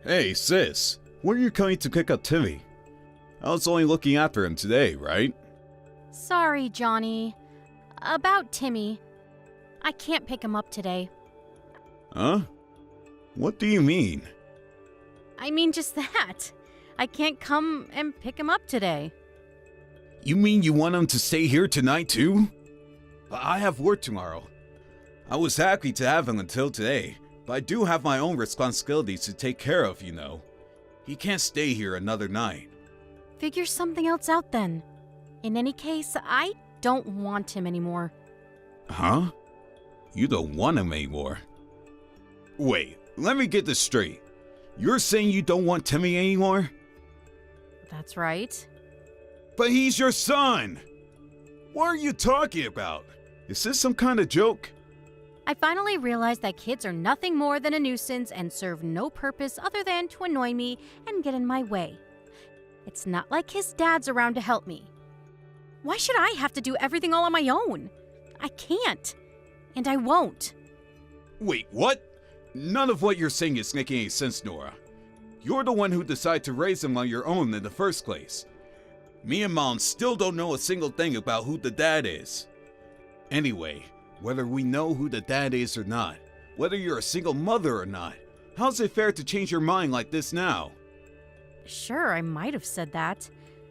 Hey, sis, when are you coming to pick up Timmy? I was only looking after him today, right? Sorry, Johnny. About Timmy. I can't pick him up today. Huh? What do you mean? I mean just that. I can't come and pick him up today. You mean you want him to stay here tonight too? But I have work tomorrow. I was happy to have him until today, but I do have my own responsibilities to take care of, you know. He can't stay here another night. Figure something else out then. In any case, I don't want him anymore. Huh? You don't want him anymore? Wait, let me get this straight. You're saying you don't want Timmy anymore? That's right. But he's your son! What are you talking about? Is this some kind of joke? I finally realized that kids are nothing more than a nuisance and serve no purpose other than to annoy me and get in my way. It's not like his dad's around to help me. Why should I have to do everything all on my own? I can't. And I won't. Wait, what? None of what you're saying is making any sense, Nora. You're the one who decided to raise him on your own in the first place. Me and Mom still don't know a single thing about who the dad is. Anyway, whether we know who the dad is or not, whether you're a single mother or not, how's it fair to change your mind like this now? Sure, I might have said that,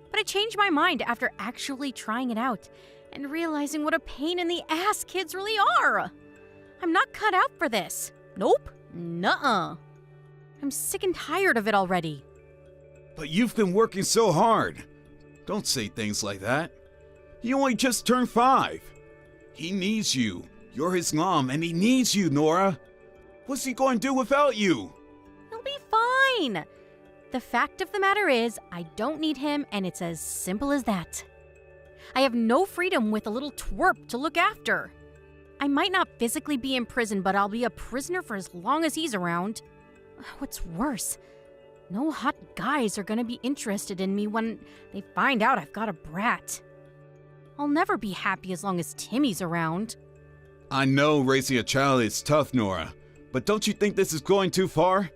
but I changed my mind after actually trying it out and realizing what a pain in the ass kids really are. I'm not cut out for this. Nope. Nuh-uh. I'm sick and tired of it already. But you've been working so hard. Don't say things like that. He only just turned 5. He needs you. You're his mom, and he needs you, Nora. What's he going to do without you? He'll be fine. The fact of the matter is, I don't need him, and it's as simple as that. I have no freedom with a little twerp to look after. I might not physically be in prison, but I'll be a prisoner for as long as he's around. What's worse, no hot guys are gonna be interested in me when they find out I've got a brat. I'll never be happy as long as Timmy's around. I know raising a child is tough, Nora, but don't you think this is going too far?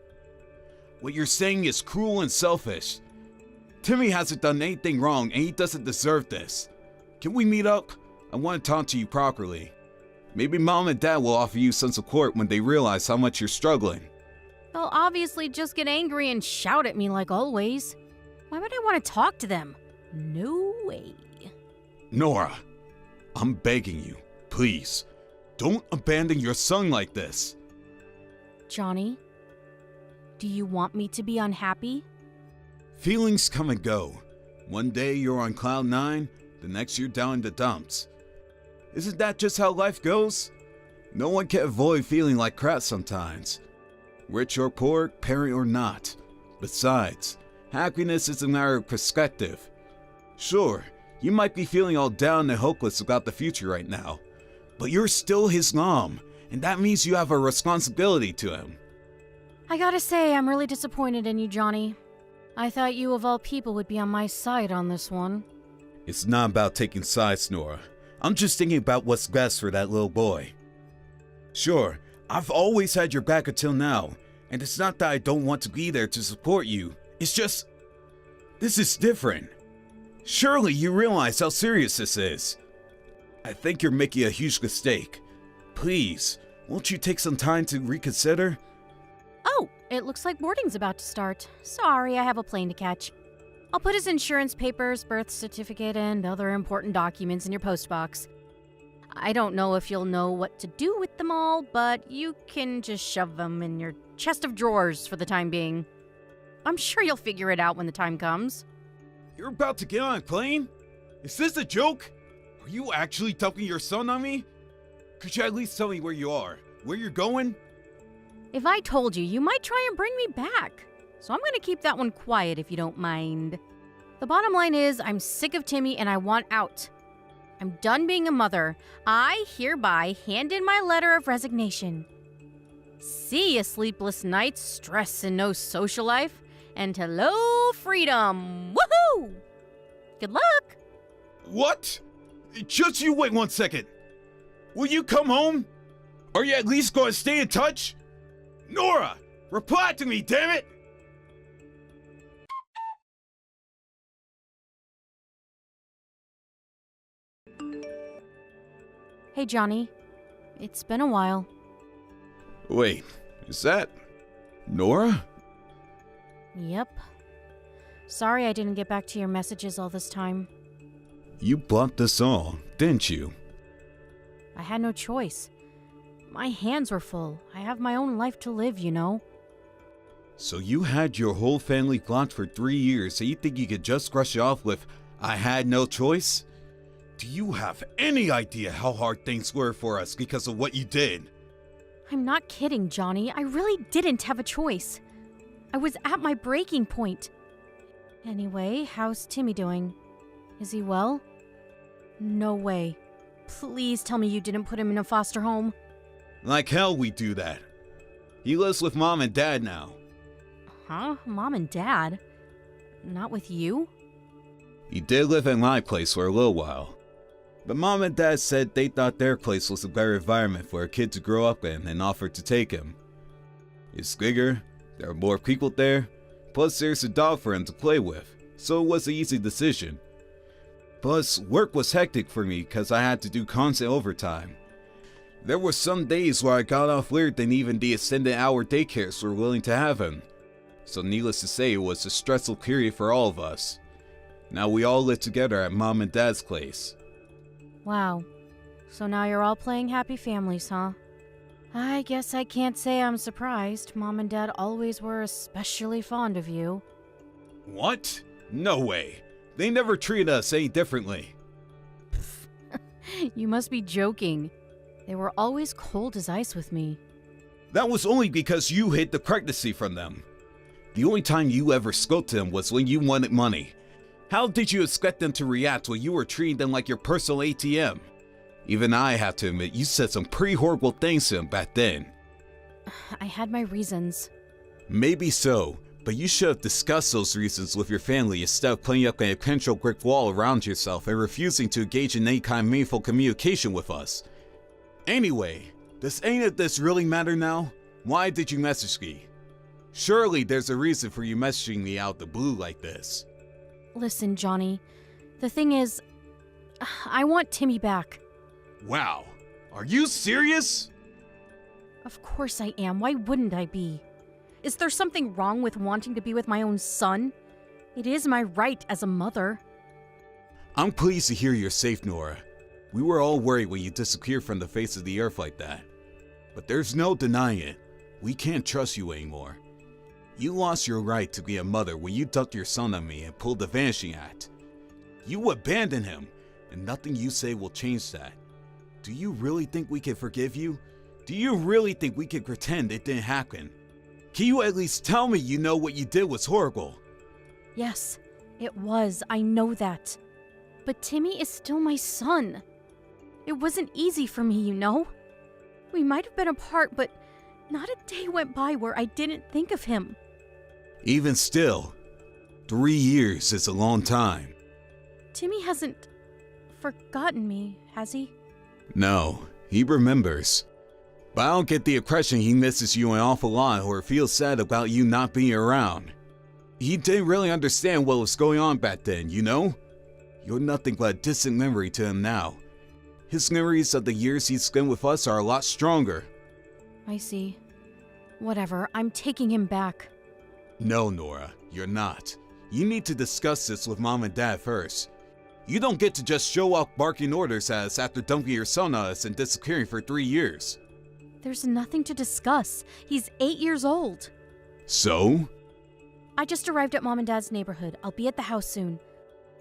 What you're saying is cruel and selfish. Timmy hasn't done anything wrong and he doesn't deserve this. Can we meet up? I want to talk to you properly. Maybe Mom and Dad will offer you some support when they realize how much you're struggling. They'll obviously just get angry and shout at me like always. Why would I want to talk to them? No way. Nora, I'm begging you, please, don't abandon your son like this. Johnny, do you want me to be unhappy? Feelings come and go. One day you're on cloud 9, the next you're down in the dumps. Isn't that just how life goes? No one can avoid feeling like crap sometimes. Rich or poor, parent or not. Besides, happiness is a matter of perspective. Sure, you might be feeling all down and hopeless about the future right now, but you're still his mom, and that means you have a responsibility to him. I gotta say, I'm really disappointed in you, Johnny. I thought you of all people would be on my side on this one. It's not about taking sides, Nora. I'm just thinking about what's best for that little boy. Sure, I've always had your back until now, and it's not that I don't want to be there to support you. It's just, this is different. Surely you realize how serious this is. I think you're making a huge mistake. Please, won't you take some time to reconsider? Oh, it looks like boarding's about to start. Sorry, I have a plane to catch. I'll put his insurance papers, birth certificate, and other important documents in your postbox. I don't know if you'll know what to do with them all, but you can just shove them in your chest of drawers for the time being. I'm sure you'll figure it out when the time comes. You're about to get on a plane? Is this a joke? Are you actually dumping your son on me? Could you at least tell me where you are? Where you're going? If I told you, you might try and bring me back. So I'm going to keep that one quiet if you don't mind. The bottom line is, I'm sick of Timmy and I want out. I'm done being a mother. I hereby hand in my letter of resignation. See ya, sleepless nights, stress and no social life, and hello, freedom! Woohoo! Good luck! What? Just you wait 1 second. Will you come home? Are you at least going to stay in touch? Nora, reply to me, damn it! Hey, Johnny. It's been a while. Wait, is that Nora? Yep. Sorry I didn't get back to your messages all this time. You blocked us all, didn't you? I had no choice. My hands were full. I have my own life to live, you know. So you had your whole family blocked for 3 years, so you think you could just brush it off with, I had no choice? Do you have any idea how hard things were for us because of what you did? I'm not kidding, Johnny. I really didn't have a choice. I was at my breaking point. Anyway, how's Timmy doing? Is he well? No way. Please tell me you didn't put him in a foster home. Like hell we do that. He lives with Mom and Dad now. Huh? Mom and Dad? Not with you? He did live at my place for a little while. But Mom and Dad said they thought their place was a better environment for a kid to grow up in and offered to take him. It's bigger, there are more people there, plus there's a dog for him to play with, so it was an easy decision. Plus, work was hectic for me because I had to do constant overtime. There were some days where I got off later than even the extended hour daycares were willing to have him. So needless to say, it was a stressful period for all of us. Now we all live together at Mom and Dad's place. Wow. So now you're all playing happy families, huh? I guess I can't say I'm surprised. Mom and Dad always were especially fond of you. What? No way. They never treated us any differently. You must be joking. They were always cold as ice with me. That was only because you hid the pregnancy from them. The only time you ever spoke to them was when you wanted money. How did you expect them to react when you were treating them like your personal ATM? Even I have to admit, you said some pretty horrible things to them back then. I had my reasons. Maybe so, but you should have discussed those reasons with your family instead of putting up a potential brick wall around yourself and refusing to engage in any kind of meaningful communication with us. Anyway, does any of this really matter now? Why did you message me? Surely there's a reason for you messaging me out the blue like this. Listen, Johnny. The thing is, I want Timmy back. Wow, are you serious? Of course I am. Why wouldn't I be? Is there something wrong with wanting to be with my own son? It is my right as a mother. I'm pleased to hear you're safe, Nora. We were all worried when you disappeared from the face of the earth like that. But there's no denying it. We can't trust you anymore. You lost your right to be a mother when you ducked your son on me and pulled the Vanishing Act. You abandoned him, and nothing you say will change that. Do you really think we can forgive you? Do you really think we can pretend it didn't happen? Can you at least tell me you know what you did was horrible? Yes, it was. I know that. But Timmy is still my son. It wasn't easy for me, you know? We might have been apart, but not a day went by where I didn't think of him. Even still, 3 years is a long time. Timmy hasn't forgotten me, has he? No, he remembers. But I don't get the impression he misses you an awful lot or feels sad about you not being around. He didn't really understand what was going on back then, you know? You're nothing but a distant memory to him now. His memories of the years he spent with us are a lot stronger. I see. Whatever, I'm taking him back. No, Nora, you're not. You need to discuss this with Mom and Dad first. You don't get to just show up barking orders at us after dumping your son on us and disappearing for 3 years. There's nothing to discuss. He's 8 years old. So? I just arrived at Mom and Dad's neighborhood. I'll be at the house soon.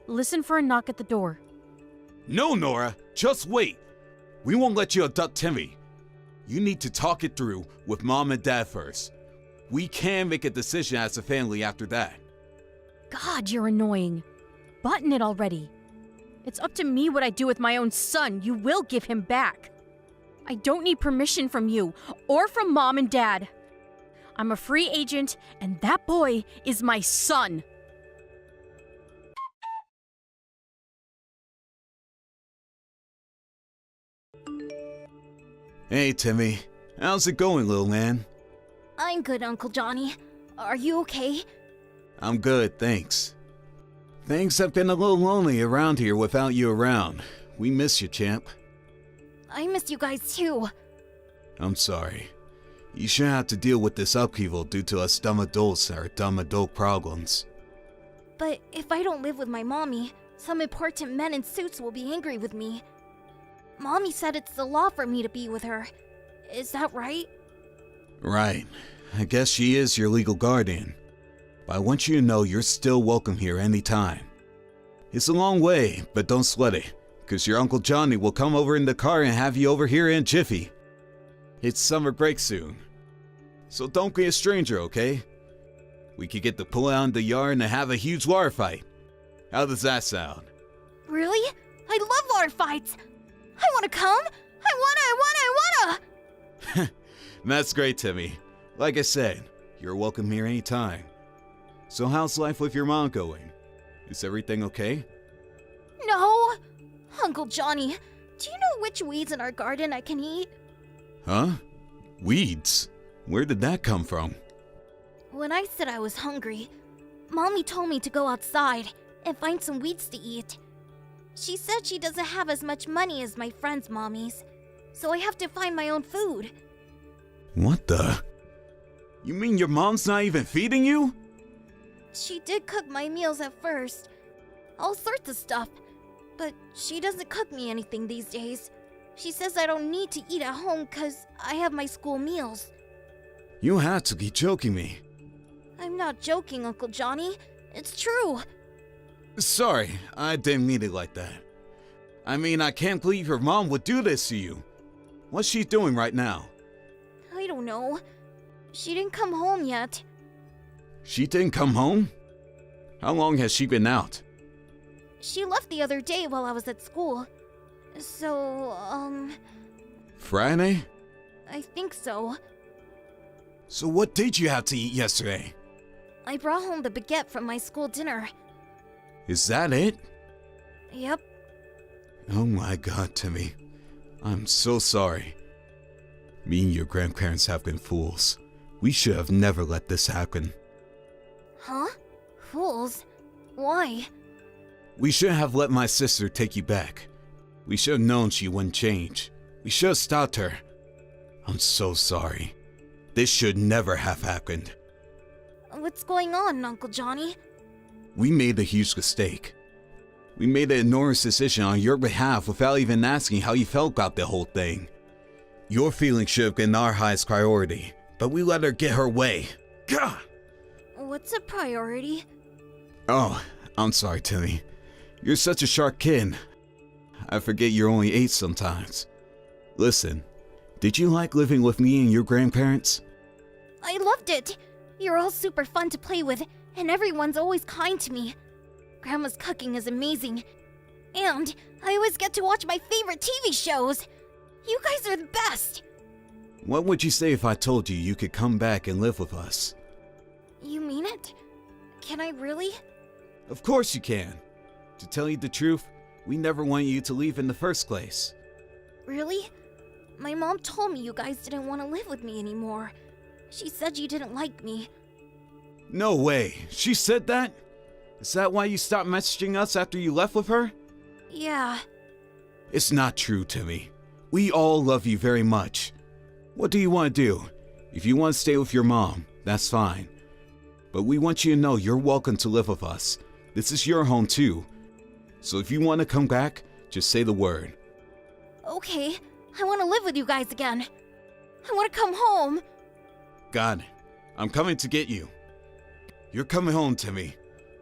Listen for a knock at the door. No, Nora, just wait. We won't let you abduct Timmy. You need to talk it through with Mom and Dad first. We can make a decision as a family after that. God, you're annoying. Button it already. It's up to me what I do with my own son. You will give him back. I don't need permission from you or from Mom and Dad. I'm a free agent, and that boy is my son. Hey, Timmy. How's it going, little man? I'm good, Uncle Johnny. Are you okay? I'm good, thanks. Things have been a little lonely around here without you around. We miss you, champ. I miss you guys too. I'm sorry. You shouldn't have to deal with this upheaval due to us dumb adults and our dumb adult problems. But if I don't live with my mommy, some important men in suits will be angry with me. Mommy said it's the law for me to be with her. Is that right? Right. I guess she is your legal guardian. But I want you to know you're still welcome here anytime. It's a long way, but don't sweat it, because your Uncle Johnny will come over in the car and have you over here in a jiffy. It's summer break soon. So don't be a stranger, okay? We could get to pull out in the yard and have a huge water fight. How does that sound? Really? I love water fights! I wanna come! I wanna! That's great, Timmy. Like I said, you're welcome here anytime. So how's life with your mom going? Is everything okay? No! Uncle Johnny, do you know which weeds in our garden I can eat? Huh? Weeds? Where did that come from? When I said I was hungry, Mommy told me to go outside and find some weeds to eat. She said she doesn't have as much money as my friends' mommies, so I have to find my own food. What the? You mean your mom's not even feeding you? She did cook my meals at first, all sorts of stuff, but she doesn't cook me anything these days. She says I don't need to eat at home because I have my school meals. You have to be joking me. I'm not joking, Uncle Johnny. It's true. Sorry, I didn't mean it like that. I mean, I can't believe your mom would do this to you. What's she doing right now? I don't know. She didn't come home yet. She didn't come home? How long has she been out? She left the other day while I was at school. So, Friday? I think so. So what did you have to eat yesterday? I brought home the baguette from my school dinner. Is that it? Yep. Oh my god, Timmy. I'm so sorry. Me and your grandparents have been fools. We should have never let this happen. Huh? Fools? Why? We shouldn't have let my sister take you back. We should have known she wouldn't change. We should have stopped her. I'm so sorry. This should never have happened. What's going on, Uncle Johnny? We made a huge mistake. We made an enormous decision on your behalf without even asking how you felt about the whole thing. Your feelings should have been our highest priority, but we let her get her way. Gah! What's a priority? Oh, I'm sorry, Timmy. You're such a sharp kid. I forget you're only 8 sometimes. Listen, did you like living with me and your grandparents? I loved it! You're all super fun to play with, and everyone's always kind to me. Grandma's cooking is amazing. And I always get to watch my favorite TV shows! You guys are the best! What would you say if I told you you could come back and live with us? You mean it? Can I really? Of course you can. To tell you the truth, we never wanted you to leave in the first place. Really? My mom told me you guys didn't want to live with me anymore. She said you didn't like me. No way. She said that? Is that why you stopped messaging us after you left with her? Yeah. It's not true, Timmy. We all love you very much. What do you want to do? If you want to stay with your mom, that's fine. But we want you to know you're welcome to live with us. This is your home too. So if you want to come back, just say the word. Okay, I want to live with you guys again. I want to come home. Got it. I'm coming to get you. You're coming home, Timmy.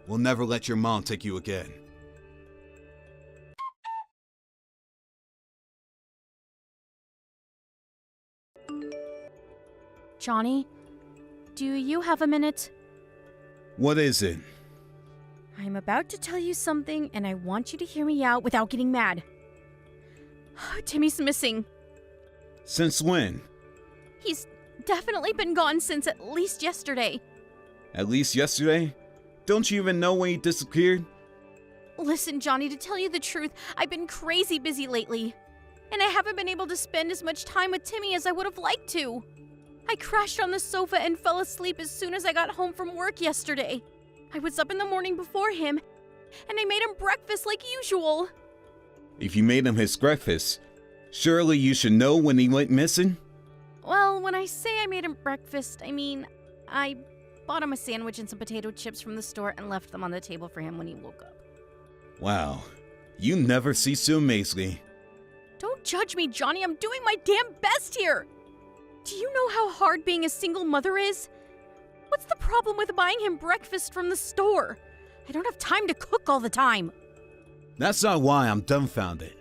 We'll never let your mom take you again. Johnny, do you have a minute? What is it? I'm about to tell you something, and I want you to hear me out without getting mad. Timmy's missing. Since when? He's definitely been gone since at least yesterday. At least yesterday? Don't you even know when he disappeared? Listen, Johnny, to tell you the truth, I've been crazy busy lately. And I haven't been able to spend as much time with Timmy as I would have liked to. I crashed on the sofa and fell asleep as soon as I got home from work yesterday. I was up in the morning before him, and I made him breakfast like usual. If you made him his breakfast, Surely you should know when he went missing? Well, when I say I made him breakfast, I mean I bought him a sandwich and some potato chips from the store and left them on the table for him when he woke up. Wow, you never cease to amaze me. Don't judge me, Johnny. I'm doing my damn best here. Do you know how hard being a single mother is? What's the problem with buying him breakfast from the store? I don't have time to cook all the time. That's not why I'm dumbfounded.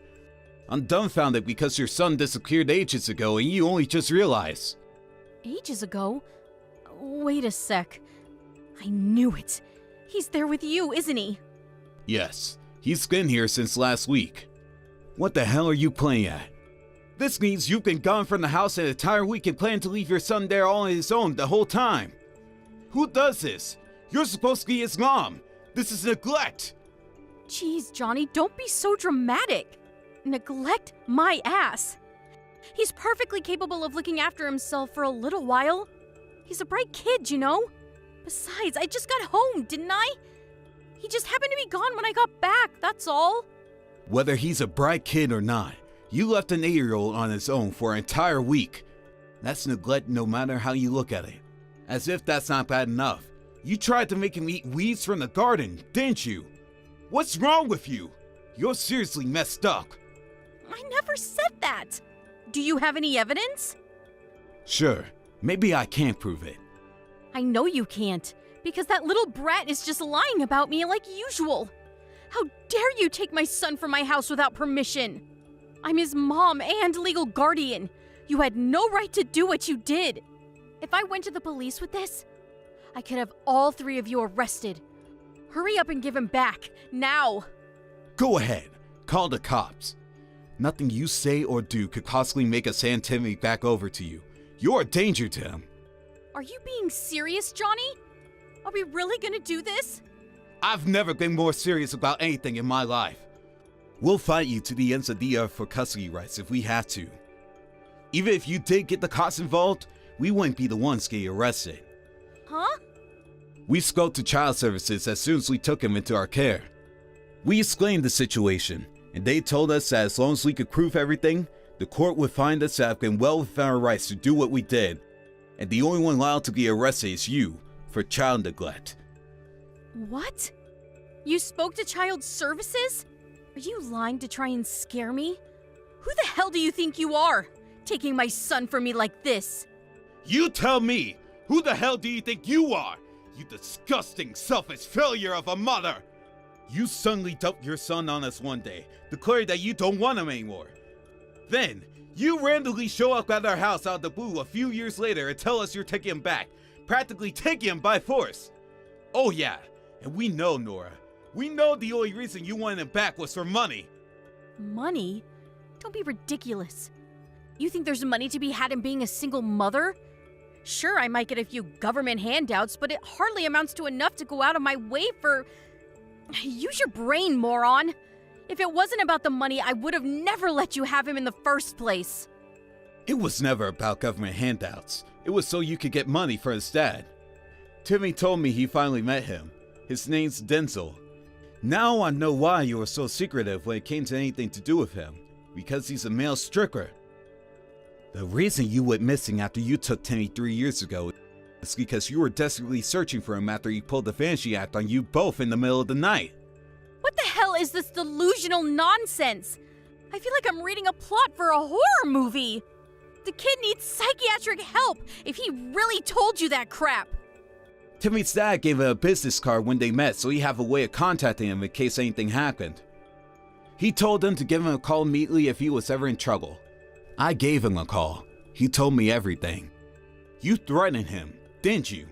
I'm dumbfounded because your son disappeared ages ago and you only just realized. Ages ago? Wait a sec. I knew it. He's there with you, isn't he? Yes, he's been here since last week. What the hell are you playing at? This means you've been gone from the house an entire week and plan to leave your son there all on his own the whole time. Who does this? You're supposed to be his mom. This is neglect. Jeez, Johnny, don't be so dramatic. Neglect my ass. He's perfectly capable of looking after himself for a little while. He's a bright kid, you know? Besides, I just got home, didn't I? He just happened to be gone when I got back, that's all. Whether he's a bright kid or not, you left an 8-year-old on his own for an entire week. That's neglect no matter how you look at it. As if that's not bad enough. You tried to make him eat weeds from the garden, didn't you? What's wrong with you? You're seriously messed up. I never said that. Do you have any evidence? Sure, maybe I can't prove it. I know you can't, because that little brat is just lying about me like usual. How dare you take my son from my house without permission? I'm his mom and legal guardian. You had no right to do what you did. If I went to the police with this, I could have all 3 of you arrested. Hurry up and give him back, now. Go ahead, call the cops. Nothing you say or do could possibly make us hand Timmy back over to you. You're a danger to him. Are you being serious, Johnny? Are we really gonna do this? I've never been more serious about anything in my life. We'll fight you to the ends of the earth for custody rights if we have to. Even if you did get the cops involved, we wouldn't be the ones getting arrested. Huh? We spoke to child services as soon as we took him into our care. We explained the situation, and they told us that as long as we could prove everything, the court would find us to have been well within our rights to do what we did, and the only one allowed to be arrested is you for child neglect. What? You spoke to child services? Are you lying to try and scare me? Who the hell do you think you are, taking my son from me like this? You tell me! Who the hell do you think you are? You disgusting, selfish failure of a mother! You suddenly dumped your son on us one day, declaring that you don't want him anymore. Then, you randomly show up at our house out of the blue a few years later and tell us you're taking him back, practically taking him by force. Oh yeah, and we know, Nora. We know the only reason you wanted him back was for money. Money? Don't be ridiculous. You think there's money to be had in being a single mother? Sure, I might get a few government handouts, but it hardly amounts to enough to go out of my way for... Use your brain, moron! If it wasn't about the money, I would have never let you have him in the first place. It was never about government handouts. It was so you could get money for his dad. Timmy told me he finally met him. His name's Denzel. Now I know why you were so secretive when it came to anything to do with him. Because he's a male stricker. The reason you went missing after you took Timmy 3 years ago is because you were desperately searching for him after he pulled the Fantasy Act on you both in the middle of the night. What the hell is this delusional nonsense? I feel like I'm reading a plot for a horror movie. The kid needs psychiatric help if he really told you that crap. Timmy's dad gave him a business card when they met so he'd have a way of contacting him in case anything happened. He told them to give him a call immediately if he was ever in trouble. I gave him a call. He told me everything. You threatened him, didn't you?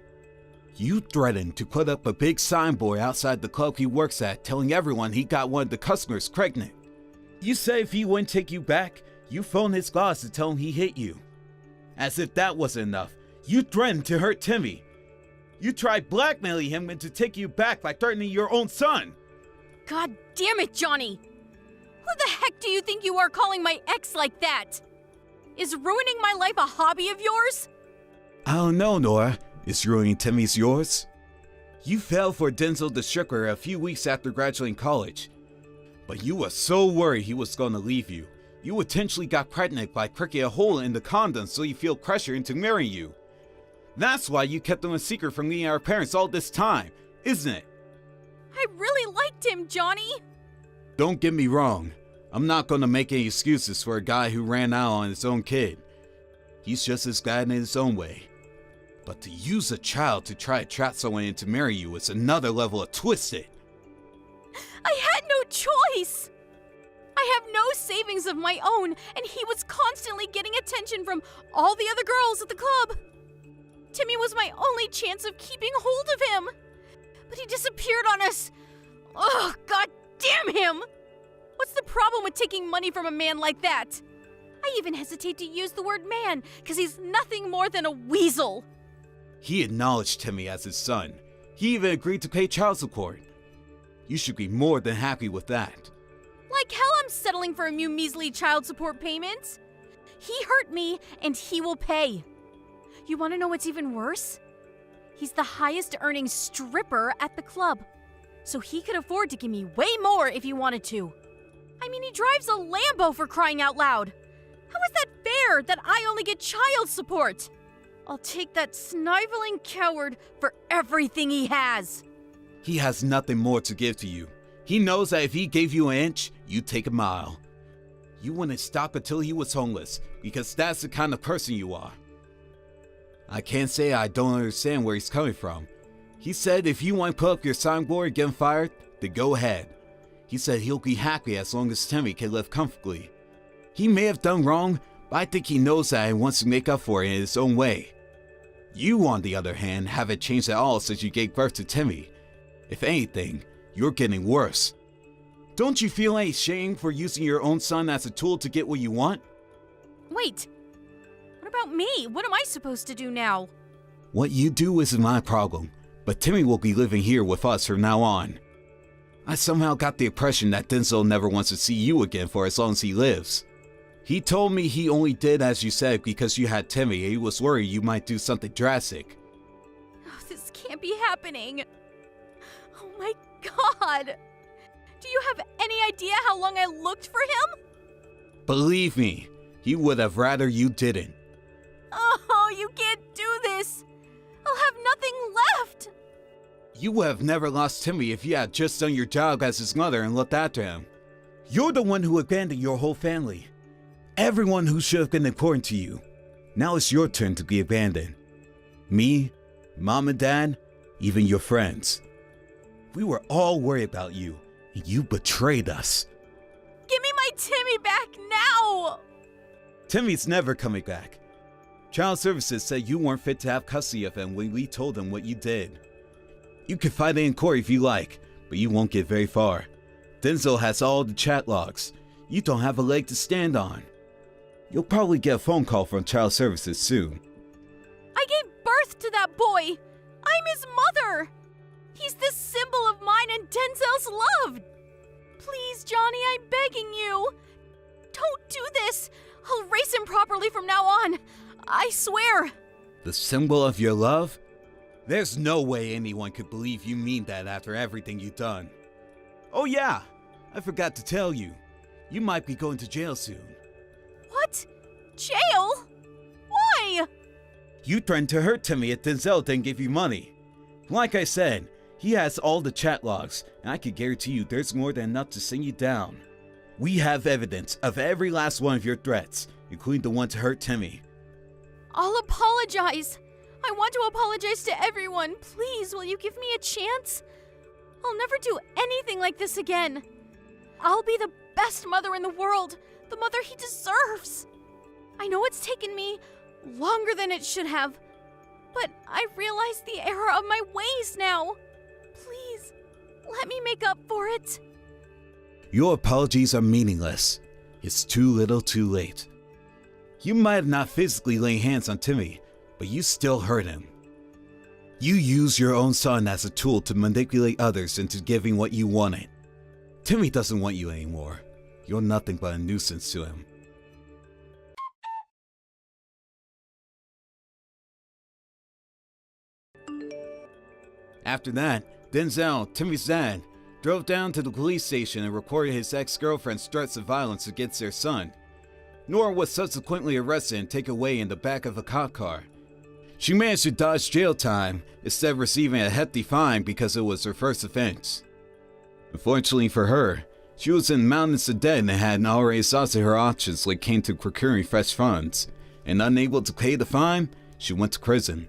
You threatened to put up a big signboard outside the club he works at telling everyone he got one of the customers pregnant. You said if he wouldn't take you back, you phoned his boss to tell him he hit you. As if that wasn't enough, you threatened to hurt Timmy. You tried blackmailing him into taking you back by threatening your own son. God damn it, Johnny! Who the heck do you think you are calling my ex like that? Is ruining my life a hobby of yours? I don't know, Nora. Is ruining Timmy's yours? You fell for Denzel the Stricker a few weeks after graduating college. But you were so worried he was going to leave you. You intentionally got pregnant by pricking a hole in the condom so you feel pressure into marrying you. That's why you kept them a secret from me and our parents all this time, isn't it? I really liked him, Johnny! Don't get me wrong. I'm not gonna make any excuses for a guy who ran out on his own kid. He's just as bad in his own way. But to use a child to try to trap someone into marry you is another level of twisted. I had no choice! I have no savings of my own, and he was constantly getting attention from all the other girls at the club. Timmy was my only chance of keeping hold of him. But he disappeared on us. Ugh, god damn him! What's the problem with taking money from a man like that? I even hesitate to use the word man, because he's nothing more than a weasel. He acknowledged Timmy as his son. He even agreed to pay child support. You should be more than happy with that. Like hell I'm settling for a measly child support payments. He hurt me, and he will pay. You want to know what's even worse? He's the highest earning stripper at the club, so he could afford to give me way more if he wanted to. I mean, he drives a Lambo, for crying out loud. How is that fair that I only get child support? I'll take that sniveling coward for everything he has. He has nothing more to give to you. He knows that if he gave you an inch, you'd take a mile. You wouldn't stop until he was homeless, because that's the kind of person you are. I can't say I don't understand where he's coming from. He said if you want to put up your signboard and get him fired, then go ahead. He said he'll be happy as long as Timmy can live comfortably. He may have done wrong, but I think he knows that and wants to make up for it in his own way. You, on the other hand, haven't changed at all since you gave birth to Timmy. If anything, you're getting worse. Don't you feel any shame for using your own son as a tool to get what you want? Wait, what about me? What am I supposed to do now? What you do isn't my problem, but Timmy will be living here with us from now on. I somehow got the impression that Denzel never wants to see you again for as long as he lives. He told me he only did as you said because you had Timmy and he was worried you might do something drastic. Oh, this can't be happening. Oh my god! Do you have any idea how long I looked for him? Believe me, he would have rather you didn't. Oh, you can't do this! I'll have nothing left! You would have never lost Timmy if you had just done your job as his mother and looked after him. You're the one who abandoned your whole family. Everyone who should have been important to you. Now it's your turn to be abandoned. Me, Mom and Dad, even your friends. We were all worried about you, and you betrayed us. Give me my Timmy back now! Timmy's never coming back. Child Services said you weren't fit to have custody of him when we told them what you did. You can fight it in court if you like, but you won't get very far. Denzel has all the chat logs. You don't have a leg to stand on. You'll probably get a phone call from Child Services soon. I gave birth to that boy! I'm his mother! He's the symbol of mine and Denzel's love! Please, Johnny, I'm begging you! Don't do this! I'll raise him properly from now on! I swear! The symbol of your love? There's no way anyone could believe you mean that after everything you've done. Oh yeah, I forgot to tell you. You might be going to jail soon. What? Jail? Why? You threatened to hurt Timmy if Denzel didn't give you money. Like I said, he has all the chat logs, and I can guarantee you there's more than enough to send you down. We have evidence of every last one of your threats, including the one to hurt Timmy. I'll apologize. I want to apologize to everyone. Please, will you give me a chance? I'll never do anything like this again. I'll be the best mother in the world, the mother he deserves. I know it's taken me longer than it should have, but I realize the error of my ways now. Please, let me make up for it. Your apologies are meaningless. It's too little too late. You might have not physically laid hands on Timmy, but you still hurt him. You used your own son as a tool to manipulate others into giving what you wanted. Timmy doesn't want you anymore. You're nothing but a nuisance to him. After that, Denzel, Timmy's dad, drove down to the police station and reported his ex-girlfriend's threats of violence against their son. Nora was subsequently arrested and taken away in the back of a cop car. She managed to dodge jail time instead of receiving a hefty fine because it was her first offense. Unfortunately for her, she was in mountains of debt and had already exhausted her options when it came to procuring fresh funds, and unable to pay the fine, she went to prison.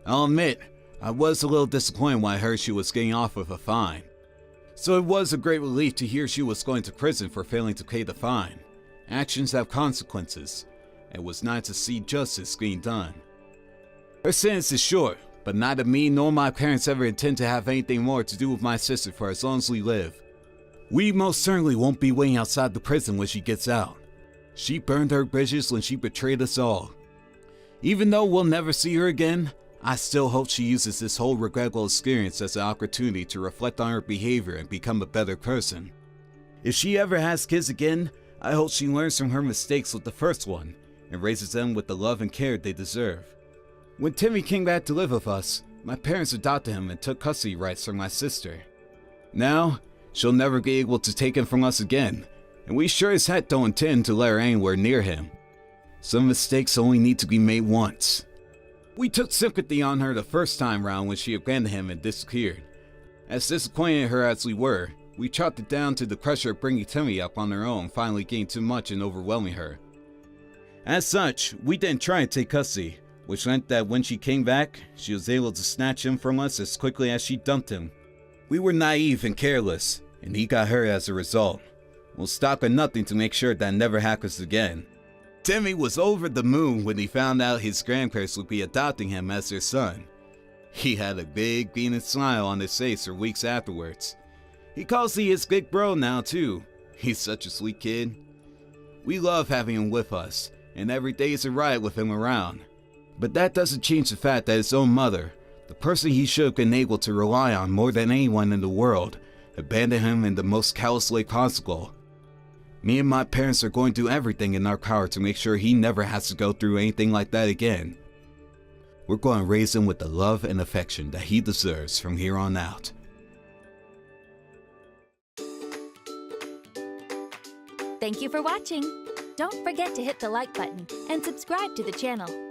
I'll admit, I was a little disappointed when I heard she was getting off with a fine. So it was a great relief to hear she was going to prison for failing to pay the fine. Actions have consequences, and it was nice to see justice being done. Her sentence is short, but neither me nor my parents ever intend to have anything more to do with my sister for as long as we live. We most certainly won't be waiting outside the prison when she gets out. She burned her bridges when she betrayed us all. Even though we'll never see her again, I still hope she uses this whole regrettable experience as an opportunity to reflect on her behavior and become a better person. If she ever has kids again, I hope she learns from her mistakes with the first one and raises them with the love and care they deserve. When Timmy came back to live with us, my parents adopted him and took custody rights from my sister. Now, she'll never be able to take him from us again, and we sure as heck don't intend to let her anywhere near him. Some mistakes only need to be made once. We took sympathy on her the first time round when she abandoned him and disappeared. As disappointed in her as we were, we chalked it down to the pressure of bringing Timmy up on her own finally getting too much and overwhelming her. As such, we didn't try and take custody, which meant that when she came back, she was able to snatch him from us as quickly as she dumped him. We were naive and careless, and he got hurt as a result. We'll stop at nothing to make sure that never happens again. Timmy was over the moon when he found out his grandparents would be adopting him as their son. He had a big beaming smile on his face for weeks afterwards. He calls me his big bro now too. He's such a sweet kid. We love having him with us, and every day is a riot with him around. But that doesn't change the fact that his own mother, the person he should have been able to rely on more than anyone in the world, abandoned him in the most callous way possible. Me and my parents are going to do everything in our power to make sure he never has to go through anything like that again. We're going to raise him with the love and affection that he deserves from here on out. Thank you for watching. Don't forget to hit the like button and subscribe to the channel.